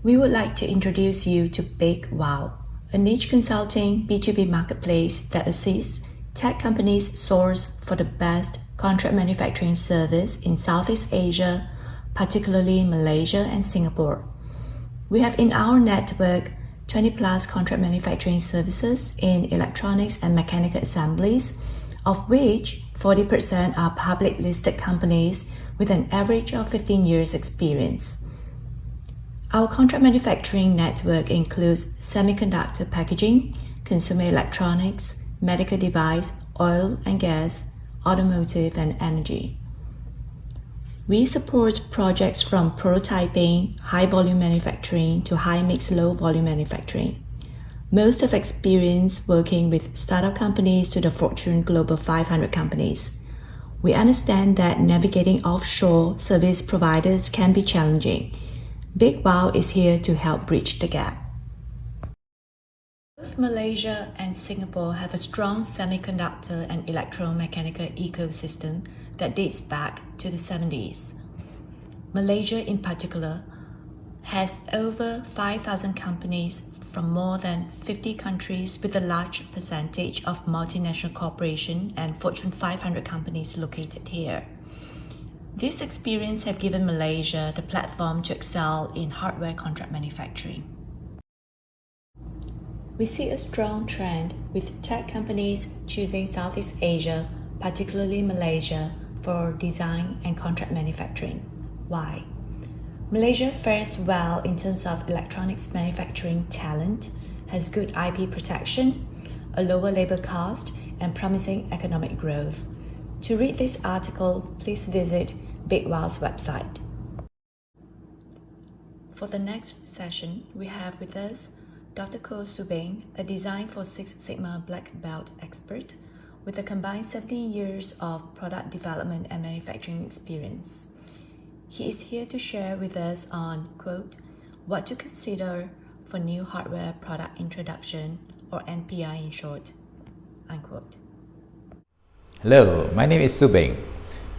We would like to introduce you to Big Wow, a niche consulting B2B marketplace that assists tech companies source for the best contract manufacturing service in Southeast Asia, particularly Malaysia and Singapore. We have in our network 20 plus contract manufacturing services in electronics and mechanical assemblies, of which 40% are public listed companies with an average of 15 years experience. Our contract manufacturing network includes semiconductor packaging, consumer electronics, medical device, oil and gas, automotive and energy. We support projects from prototyping, high volume manufacturing to high mix low volume manufacturing. Most have experience working with startup companies to the Fortune Global 500 companies. We understand that navigating offshore service providers can be challenging. Big Wow is here to help bridge the gap. Both Malaysia and Singapore have a strong semiconductor and electromechanical ecosystem that dates back to the 70s. Malaysia in particular has over 5,000 companies from more than 50 countries with a large percentage of multinational corporations and Fortune 500 companies located here. This experience has given Malaysia the platform to excel in hardware contract manufacturing. We see a strong trend with tech companies choosing Southeast Asia, particularly Malaysia, for design and contract manufacturing. Why? Malaysia fares well in terms of electronics manufacturing talent, has good IP protection, a lower labor cost, and promising economic growth. To read this article, please visit Big Wow's website. For the next session, we have with us Dr. Koh Subeng, a Design for Six Sigma Black Belt expert with a combined 17 years of product development and manufacturing experience. He is here to share with us on, quote, what to consider for new hardware product introduction, or NPI in short, unquote. Hello, my name is Subeng.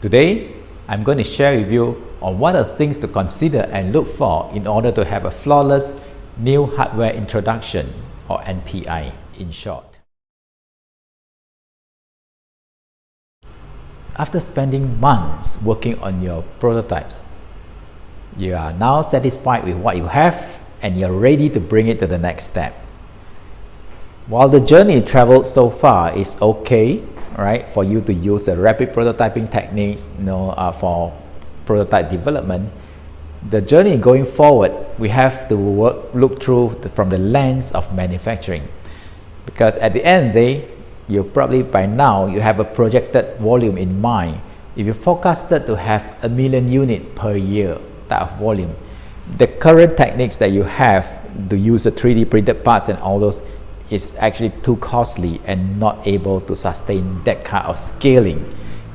Today, I'm going to share with you on what are things to consider and look for in order to have a flawless new hardware introduction, or NPI in short. After spending months working on your prototypes, you are now satisfied with what you have and you're ready to bring it to the next step. While the journey traveled so far is okay, right, for you to use the rapid prototyping techniques, for prototype development, the journey going forward, we have to look through from the lens of manufacturing, because at the end of the day, you probably by now you have a projected volume in mind. If you forecasted to have 1 million units per year type of volume, the current techniques that you have to use the 3D printed parts and all those is actually too costly and not able to sustain that kind of scaling.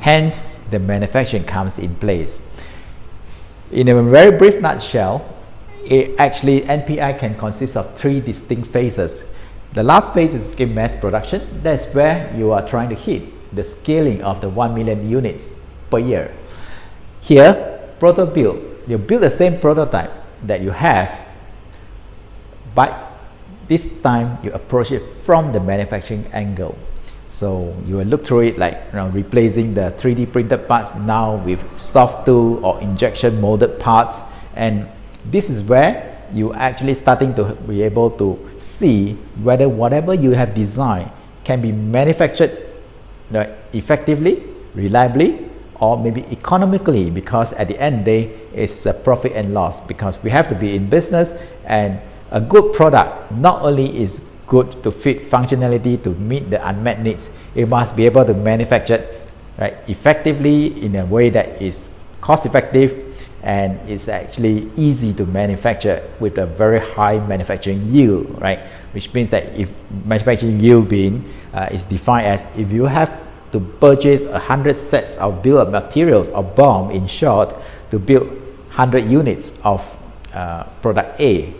Hence, the manufacturing comes in place. In a very brief nutshell, NPI can consist of 3 distinct phases. The last phase is mass production. That's where you are trying to hit the scaling of the 1 million units per year. Here, proto build. You build the same prototype that you have, but this time you approach it from the manufacturing angle. So you will look through it like replacing the 3D printed parts now with soft tool or injection molded parts, and this is where you actually starting to be able to see whether whatever you have designed can be manufactured effectively, reliably, or maybe economically, because at the end of the day it's a profit and loss, because we have to be in business, and a good product not only is good to fit functionality to meet the unmet needs, it must be able to manufacture effectively in a way that is cost effective and it's actually easy to manufacture with a very high manufacturing yield, which means that if manufacturing yield being is defined as if you have to purchase 100 sets of bill of materials or BOM, in short, to build 100 units of product A,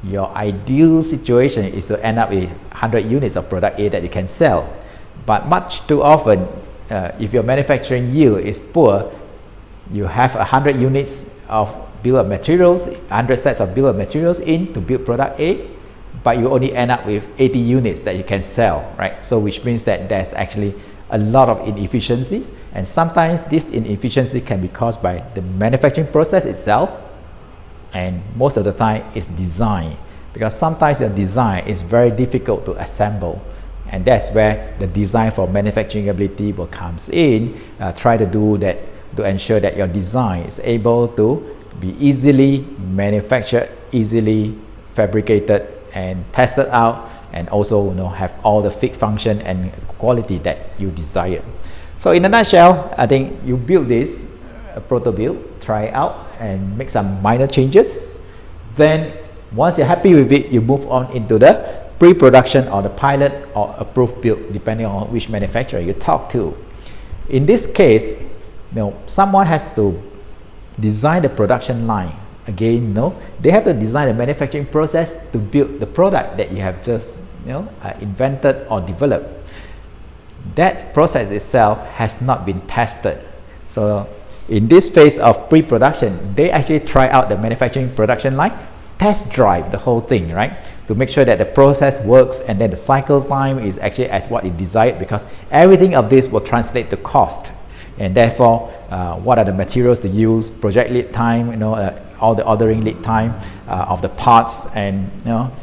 your ideal situation is to end up with 100 units of product A that you can sell. But much too often, if your manufacturing yield is poor, you have 100 units of bill of materials, 100 sets of bill of materials in to build product A, but you only end up with 80 units that you can sell, right? So which means that there's actually a lot of inefficiencies, and sometimes this inefficiency can be caused by the manufacturing process itself, and most of the time it's design, because sometimes your design is very difficult to assemble, and that's where the design for manufacturing ability will comes in. Try to do that to ensure that your design is able to be easily manufactured, easily fabricated and tested out, and also have all the fit function and quality that you desire. So in a nutshell, I think you build this proto build, try it out and make some minor changes. Then once you're happy with it, you move on into the pre-production or the pilot or approved build, depending on which manufacturer you talk to. In this case, someone has to design the production line. Again, they have to design the manufacturing process to build the product that you have just invented or developed. That process itself has not been tested. So in this phase of pre-production, they actually try out the manufacturing production line, test drive the whole thing, right, to make sure that the process works, and then the cycle time is actually as what it desired, because everything of this will translate to cost, and therefore what are the materials to use, project lead time, all the ordering lead time of the parts, and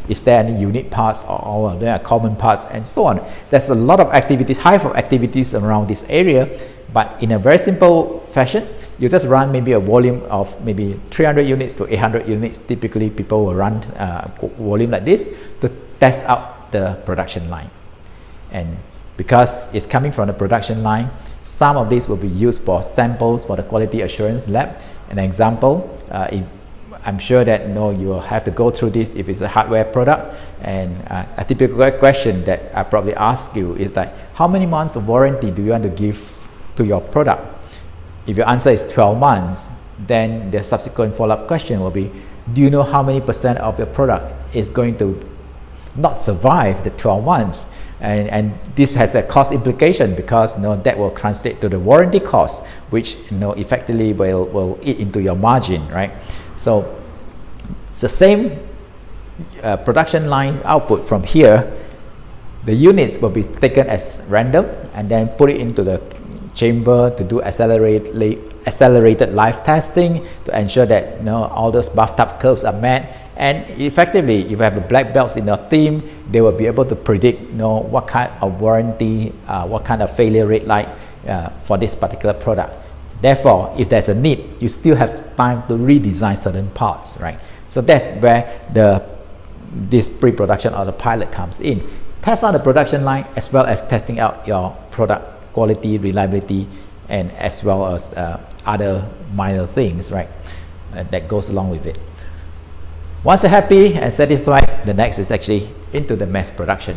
is there any unique parts, or all of them are common parts, and so on. There's a lot of activities, hive of activities around this area, but in a very simple fashion, you just run maybe a volume of maybe 300 units to 800 units. Typically people will run volume like this to test out the production line. And because it's coming from the production line, some of these will be used for samples for the quality assurance lab. An example, I'm sure that you will have to go through this if it's a hardware product, and a typical question that I probably ask you is like, how many months of warranty do you want to give to your product? If your answer is 12 months, then the subsequent follow-up question will be, do you know how many % of your product is going to not survive the 12 months? And this has a cost implication, because that will translate to the warranty cost, which effectively will eat into your margin, right? So it's the same production line output from here. The units will be taken as random and then put it into the chamber to do accelerated live testing to ensure that all those bathtub curves are met. And effectively, if you have the black belts in your team, they will be able to predict what kind of warranty, what kind of failure rate for this particular product. Therefore, if there's a need, you still have time to redesign certain parts, right? So that's where this pre-production or the pilot comes in. Test out the production line as well as testing out your product quality, reliability, and as well as other minor things, right, that goes along with it. Once you're happy and satisfied, the next is actually into the mass production.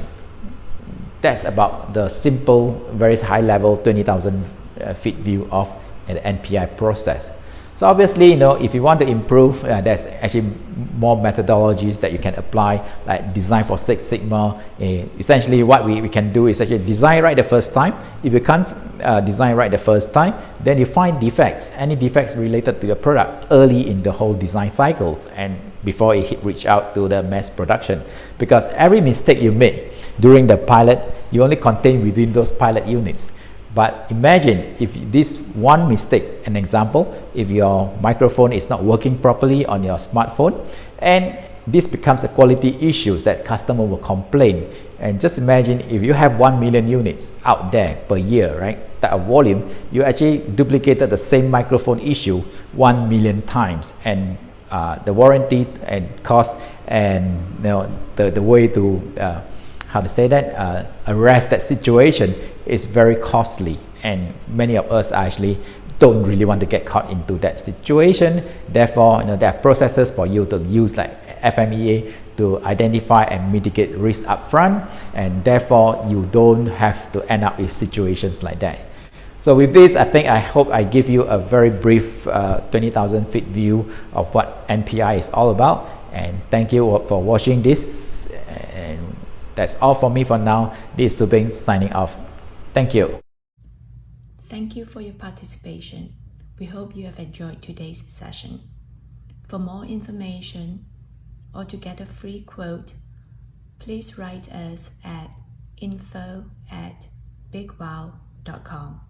That's about the simple, very high level 20,000 feet view of the NPI process. So obviously, if you want to improve, there's actually more methodologies that you can apply, like design for Six Sigma. Essentially, what we can do is actually design right the first time. If you can't design right the first time, then you find defects, any defects related to your product early in the whole design cycles and before it reach out to the mass production. Because every mistake you make during the pilot, you only contain within those pilot units. But imagine if this one mistake, an example, if your microphone is not working properly on your smartphone, and this becomes a quality issues that customer will complain. And just imagine if you have 1 million units out there per year, right, that volume, you actually duplicated the same microphone issue 1 million times, and the warranty and cost and the way to arrest that situation is very costly, and many of us actually don't really want to get caught into that situation. Therefore, there are processes for you to use like FMEA to identify and mitigate risk upfront, and therefore you don't have to end up with situations like that. So with this, I hope I give you a very brief 20,000 feet view of what NPI is all about, and thank you for watching this, and that's all for me for now. This is Subing signing off. Thank you. Thank you for your participation. We hope you have enjoyed today's session. For more information or to get a free quote, please write us at info@bigwow.com.